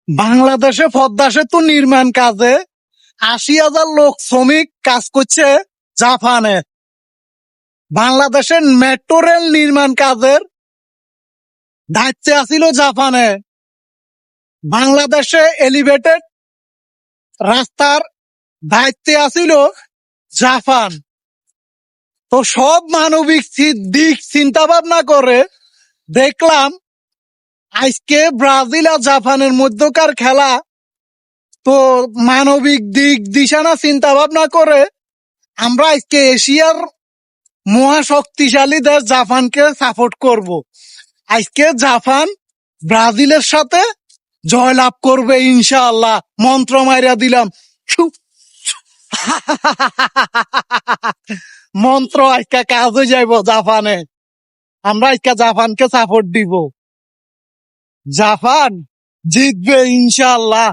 বাংলাদেশে পদ্মা সেতু নির্মাণ কাজে ৮০,০০০ লোক শ্রমিক কাজ করছে জাপানে। বাংলাদেশের মেট্রো রেল নির্মাণ কাজের দায়িত্বে আছিল জাপানে। বাংলাদেশে এলিভেটেড রাস্তার দায়িত্বে আছিল জাপান। তো সব মানবিক দিক চিন্তা ভাবনা করে দেখলাম আজকে ব্রাজিল আর জাপানের মধ্যকার খেলা, তো মানবিক দিক দিশানা চিন্তা ভাবনা করে আমরা আজকে এশিয়ার মহাশক্তিশালী দেশ জাপানকে সাপোর্ট করব। আজকে জাপান ব্রাজিলের সাথে জয়লাভ করবে ইনশাআল্লাহ, মন্ত্র মাইরা দিলাম। মন্ত্র আজকে কাজ হয়ে যাইব জাপানে। আমরা আজকে জাপানকে সাপোর্ট দিব, জাপান জিতবে ইনশাআল্লাহ।